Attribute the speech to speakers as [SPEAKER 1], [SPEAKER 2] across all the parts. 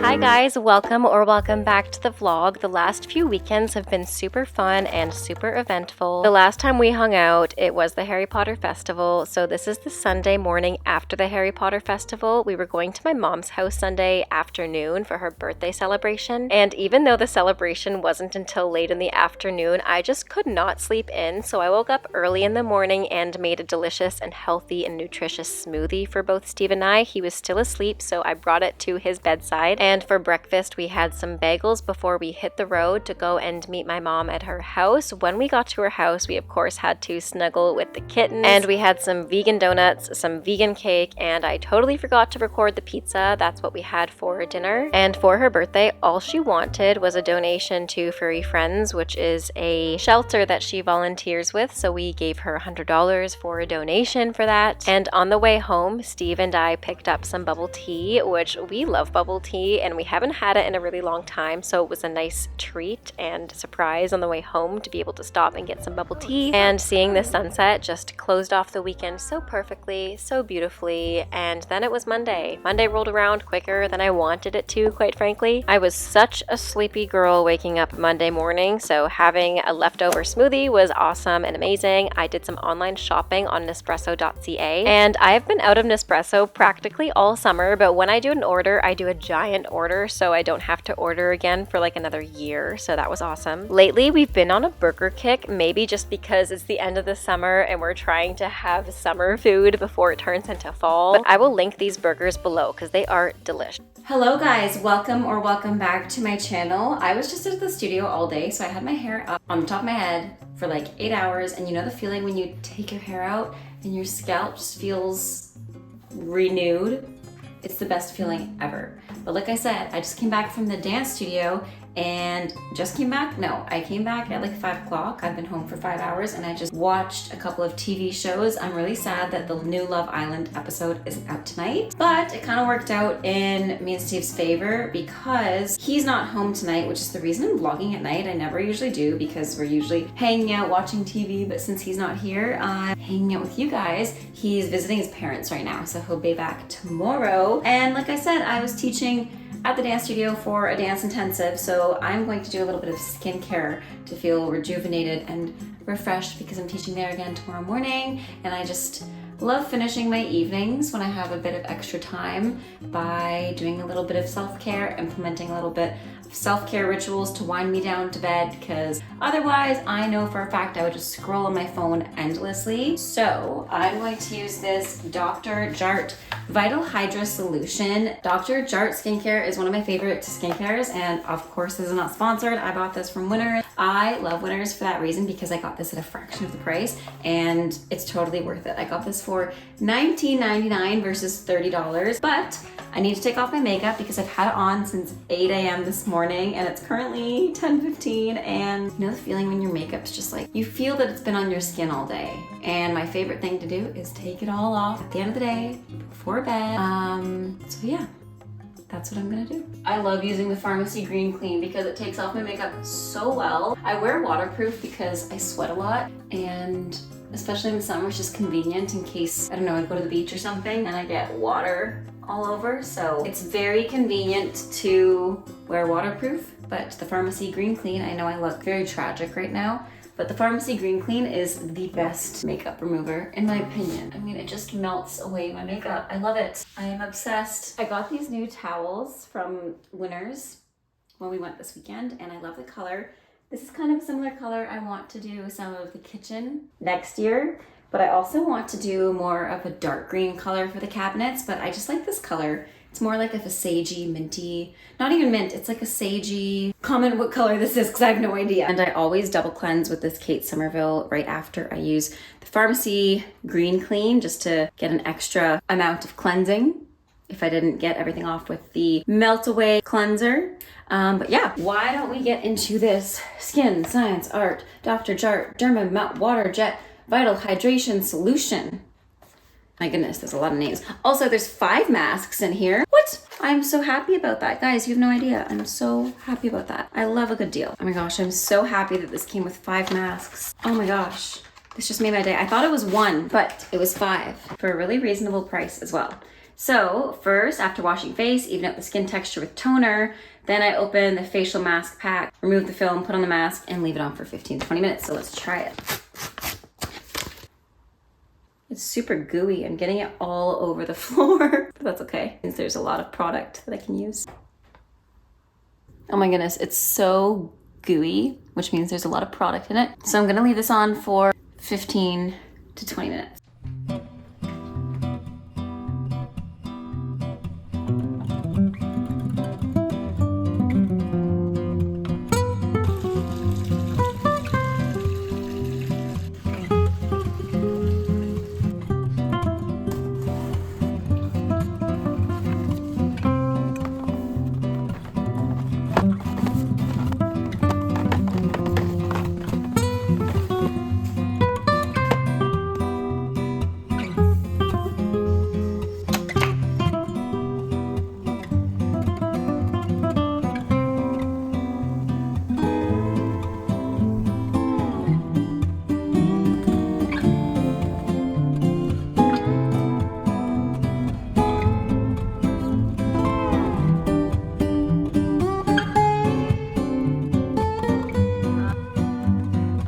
[SPEAKER 1] Hi guys, welcome back to the vlog. The last few weekends have been super fun and super eventful. The last time we hung out, it was the Harry Potter Festival. So this is the Sunday morning after the Harry Potter Festival. We were going to my mom's house Sunday afternoon for her birthday celebration. And even though the celebration wasn't until late in the afternoon, I just could not sleep in. So I woke up early in the morning and made a delicious and healthy and nutritious smoothie for both Steve and I. He was still asleep, so I brought it to his bedside. And for breakfast, we had some bagels before we hit the road to go and meet my mom at her house. When we got to her house, we of course had to snuggle with the kittens, and we had some vegan donuts, some vegan cake, and I totally forgot to record the pizza. That's what we had for dinner. And for her birthday, all she wanted was a donation to Furry Friends, which is a shelter that she volunteers with. So we gave her $100 for a donation for that. And on the way home, Steve and I picked up some bubble tea, which we love bubble tea and we haven't had it in a really long time, so it was a nice treat and surprise on the way home to be able to stop and get some bubble tea. And seeing the sunset just closed off the weekend so perfectly, so beautifully. And then it was Monday. Monday rolled around quicker than I wanted it to, quite frankly. I was such a sleepy girl waking up Monday morning, so having a leftover smoothie was awesome and amazing. I did some online shopping on Nespresso.ca, and I've been out of Nespresso practically all summer, but when I do an order, I do a giant order, so I don't have to order again for like another year, so that was awesome. Lately, we've been on a burger kick, maybe just because it's the end of the summer and we're trying to have summer food before it turns into fall. But I will link these burgers below because they are delicious. Hello guys, welcome back to my channel. I was just at the studio all day, so I had my hair up on the top of my head for like 8 hours, and you know the feeling when you take your hair out and your scalp just feels renewed? It's the best feeling ever. But like I said, I just came back from the dance studio and I came back at like 5 o'clock. I've been home for 5 hours and I just watched a couple of TV shows. I'm really sad that the new Love Island episode isn't out tonight, but it kind of worked out in me and Steve's favor because he's not home tonight, which is the reason I'm vlogging at night. I never usually do because we're usually hanging out watching TV, but since he's not here, I'm hanging out with you guys. He's visiting his parents right now, so he'll be back tomorrow. And like I said, I was teaching at the dance studio for a dance intensive, so I'm going to do a little bit of skincare to feel rejuvenated and refreshed because I'm teaching there again tomorrow morning. And I just love finishing my evenings when I have a bit of extra time by doing a little bit of self-care, implementing a little bit of self-care rituals to wind me down to bed, because otherwise I know for a fact I would just scroll on my phone endlessly. So I'm going to use this Dr. Jart Vital Hydra Solution. Dr. Jart skincare is one of my favorite skincares, and of course this is not sponsored. I bought this from Winners. I love Winners for that reason because I got this at a fraction of the price and it's totally worth it. I got this for $19.99 versus $30, but I need to take off my makeup because I've had it on since 8 a.m. this morning and it's currently 10:15, and you know the feeling when your makeup's just like, you feel that it's been on your skin all day. And my favorite thing to do is take it all off at the end of the day before bed. So yeah, that's what I'm gonna do. I love using the Pharmacy Green Clean because it takes off my makeup so well. I wear waterproof because I sweat a lot, and especially in the summer, it's just convenient in case, I don't know, I go to the beach or something and I get water all over. So it's very convenient to wear waterproof, but the Pharmacy Green Clean, I know I look very tragic right now, but the Pharmacy Green Clean is the best makeup remover, in my opinion. I mean, it just melts away my makeup. I love it. I am obsessed. I got these new towels from Winners when we went this weekend, and I love the color. This is kind of a similar color I want to do some of the kitchen next year, but I also want to do more of a dark green color for the cabinets, but I just like this color. It's more like a sagey, minty, not even mint, it's like a sagey. Comment what color this is because I have no idea. And I always double cleanse with this Kate Somerville right after I use the Pharmacy Green Clean just to get an extra amount of cleansing if I didn't get everything off with the Melt Away cleanser. But yeah, why don't we get into this Skin Science Art Dr. Jart Derma Matte Water Jet Vital Hydration Solution. My goodness, there's a lot of names. Also, there's 5 masks in here. What? I'm so happy about that. Guys, you have no idea. I'm so happy about that. I love a good deal. Oh my gosh, I'm so happy that this came with 5 masks. Oh my gosh, this just made my day. I thought it was 1, but it was 5 for a really reasonable price as well.
[SPEAKER 2] So first, after washing face, even out the skin texture with toner, then I open the facial mask pack, remove the film, put on the mask, and leave it on for 15 to 20 minutes. So let's try it. It's super gooey. I'm getting it all over the floor, but that's okay, since there's a lot of product that I can use. Oh my goodness, it's so gooey, which means there's a lot of product in it. So I'm gonna leave this on for 15 to 20 minutes.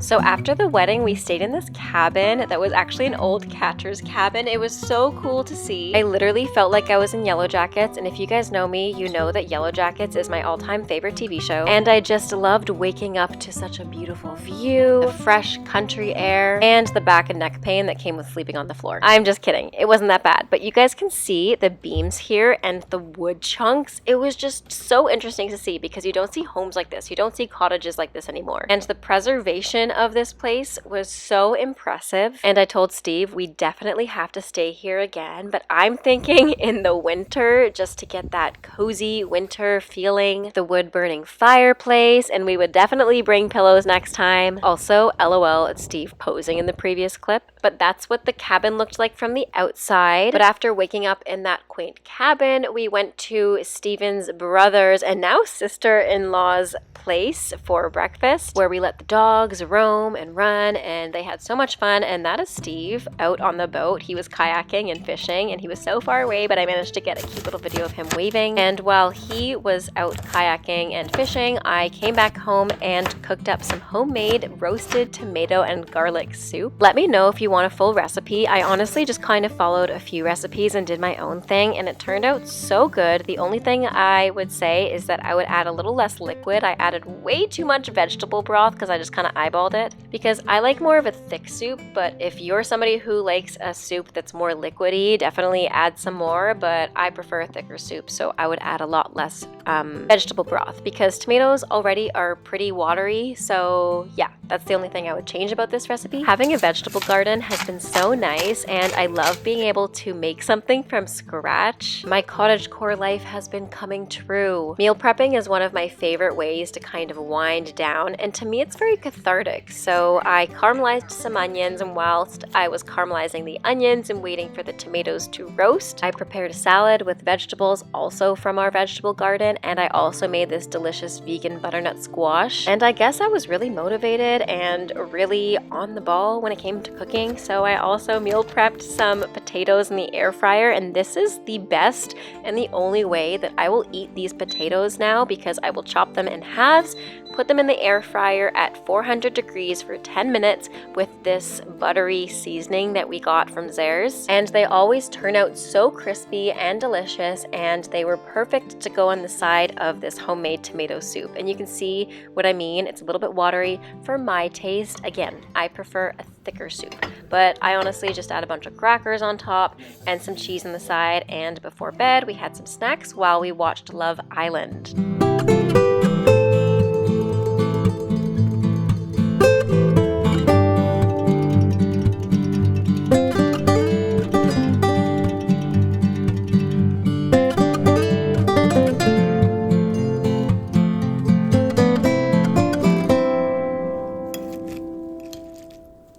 [SPEAKER 1] So after the wedding, we stayed in this cabin that was actually an old catcher's cabin. It was so cool to see. I literally felt like I was in Yellow Jackets, and if you guys know me, you know that Yellow Jackets is my all-time favorite TV show. And I just loved waking up to such a beautiful view, the fresh country air, and the back and neck pain that came with sleeping on the floor. I'm just kidding. It wasn't that bad, but you guys can see the beams here and the wood chunks. It was just so interesting to see because you don't see homes like this. You don't see cottages like this anymore. And the preservation of this place was so impressive, and I told Steve we definitely have to stay here again, but I'm thinking in the winter just to get that cozy winter feeling, the wood burning fireplace, and we would definitely bring pillows next time. Also, LOL at Steve posing in the previous clip, but that's what the cabin looked like from the outside. But after waking up in that quaint cabin, we went to Steven's brother's and now sister-in-law's place for breakfast, where we let the dogs roam and run, and they had so much fun. And that is Steve out on the boat. He was kayaking and fishing, and he was so far away, but I managed to get a cute little video of him waving. And while he was out kayaking and fishing, I came back home and cooked up some homemade roasted tomato and garlic soup. Let me know if you want a full recipe. I honestly just kind of followed a few recipes and did my own thing, and it turned out so good. The only thing I would say is that I would add a little less liquid. I added way too much vegetable broth because I just kind of eyeballed it, because I like more of a thick soup, but if you're somebody who likes a soup that's more liquidy, definitely add some more, but I prefer a thicker soup, so I would add a lot less vegetable broth because tomatoes already are pretty watery. So yeah, that's the only thing I would change about this recipe. Having a vegetable garden has been so nice, and I love being able to make something from scratch. My cottage-core life has been coming true. Meal prepping is one of my favorite ways to kind of wind down, and to me it's very cathartic. So I caramelized some onions, and whilst I was caramelizing the onions and waiting for the tomatoes to roast, I prepared a salad with vegetables also from our vegetable garden, and I also made this delicious vegan butternut squash. And I guess I was really motivated and really on the ball when it came to cooking, so I also meal prepped some potatoes in the air fryer, and this is the best and the only way that I will eat these potatoes now, because I will chop them in halves, put them in the air fryer at 400 degrees for 10 minutes with this buttery seasoning that we got from Zehrs. And they always turn out so crispy and delicious, and they were perfect to go on the side of this homemade tomato soup. And you can see what I mean. It's a little bit watery for my taste. Again, I prefer a thicker soup, but I honestly just add a bunch of crackers on top and some cheese on the side. And before bed, we had some snacks while we watched Love Island.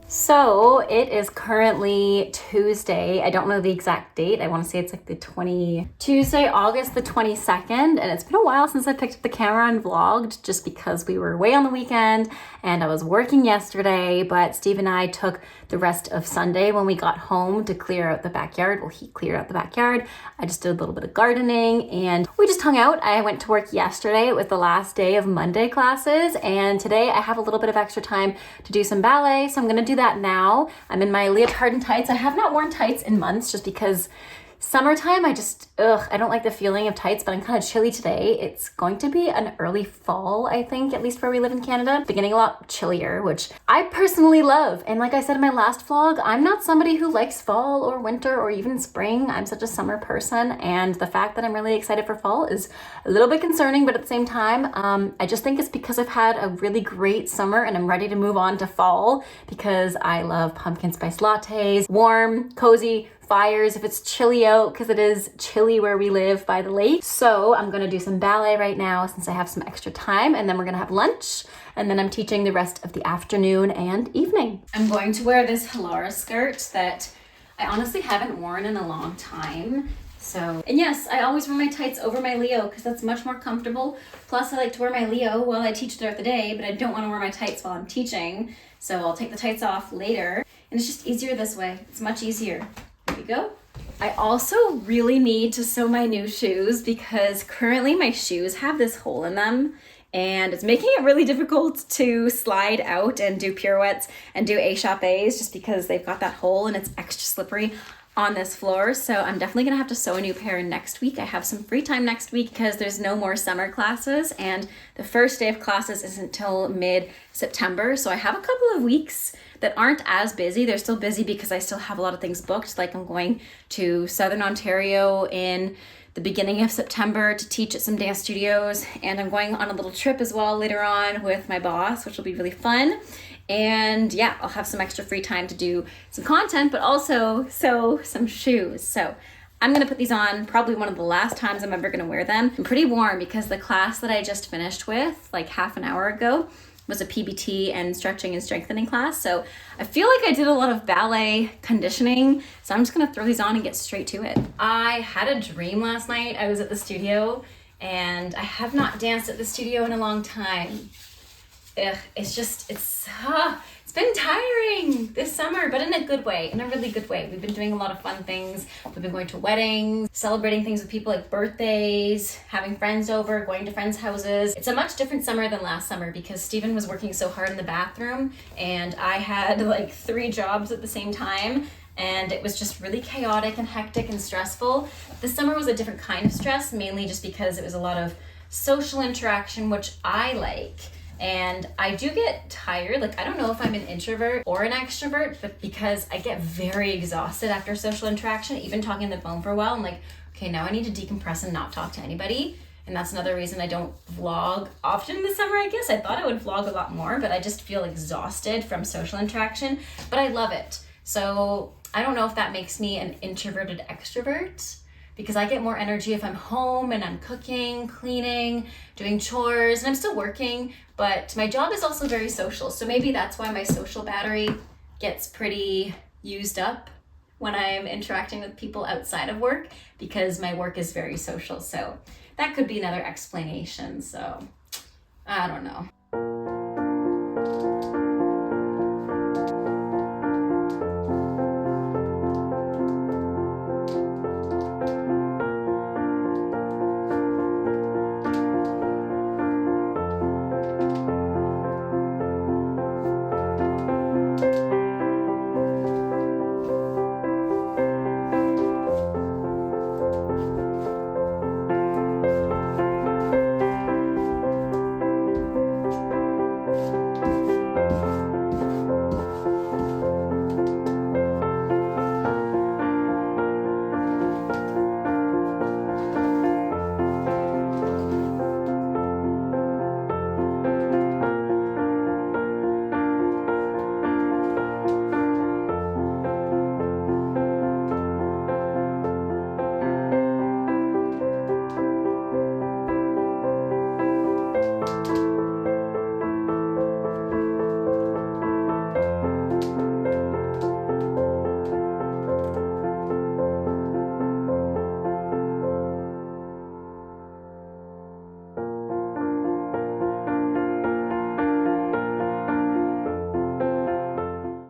[SPEAKER 1] So
[SPEAKER 2] It is currently Tuesday. I don't know the exact date. I want to say it's like Tuesday, August the 22nd. And it's been a while since I picked up the camera and vlogged just because we were away on the weekend and I was working yesterday. But Steve and I took the rest of Sunday when we got home to clear out the backyard. Well, he cleared out the backyard. I just did a little bit of gardening and we just hung out. I went to work yesterday. It was the last day of Monday classes. And today I have a little bit of extra time to do some ballet. So I'm going to do that now. I'm in my leotard and tights. I have not worn tights in months just because summertime, I don't like the feeling of tights, but I'm kind of chilly today. It's going to be an early fall, I think, at least where we live in Canada. Beginning a lot chillier, which I personally love. And like I said in my last vlog, I'm not somebody who likes fall or winter or even spring. I'm such a summer person. And the fact that I'm really excited for fall is a little bit concerning, but at the same time, I just think it's because I've had a really great summer and I'm ready to move on to fall because I love pumpkin spice lattes, warm, cozy, fires if it's chilly out, because it is chilly where we live by the lake. So I'm gonna do some ballet right now since I have some extra time, and then we're gonna have lunch, and then I'm teaching the rest of the afternoon and evening. I'm going to wear this Halara skirt that I honestly haven't worn in a long time. And yes, I always wear my tights over my Leo because that's much more comfortable. Plus I like to wear my Leo while I teach throughout the day, but I don't want to wear my tights while I'm teaching. So I'll take the tights off later, and it's just easier this way. It's much easier. There we go. I also really need to sew my new shoes because currently my shoes have this hole in them and it's making it really difficult to slide out and do pirouettes and do échappés just because they've got that hole and it's extra slippery on this floor. So I'm definitely gonna have to sew a new pair next week. I have some free time next week because there's no more summer classes and the first day of classes isn't until mid-September. So I have a couple of weeks that aren't as busy. They're still busy because I still have a lot of things booked. Like I'm going to Southern Ontario in the beginning of September to teach at some dance studios, and I'm going on a little trip as well later on with my boss, which will be really fun. And yeah, I'll have some extra free time to do some content, but also sew some shoes. So I'm gonna put these on probably one of the last times I'm ever gonna wear them. I'm pretty warm because the class that I just finished with like half an hour ago was a PBT and stretching and strengthening class. So I feel like I did a lot of ballet conditioning. So I'm just gonna throw these on and get straight to it. I had a dream last night. I was at the studio and I have not danced at the studio in a long time. It's been tiring this summer, but in a good way, in a really good way. We've been doing a lot of fun things. We've been going to weddings, celebrating things with people like birthdays, having friends over, going to friends' houses. It's a much different summer than last summer because Steven was working so hard in the bathroom and I had like 3 jobs at the same time. And it was just really chaotic and hectic and stressful. This summer was a different kind of stress, mainly just because it was a lot of social interaction, which I like. And I do get tired. Like, I don't know if I'm an introvert or an extrovert, but because I get very exhausted after social interaction, even talking on the phone for a while, I'm like, okay, now I need to decompress and not talk to anybody. And that's another reason I don't vlog often this summer, I guess. I thought I would vlog a lot more, but I just feel exhausted from social interaction, but I love it. So I don't know if that makes me an introverted extrovert, because I get more energy if I'm home and I'm cooking, cleaning, doing chores, and I'm still working, but my job is also very social. So maybe that's why my social battery gets pretty used up when I'm interacting with people outside of work, because my work is very social. So that could be another explanation. So I don't know.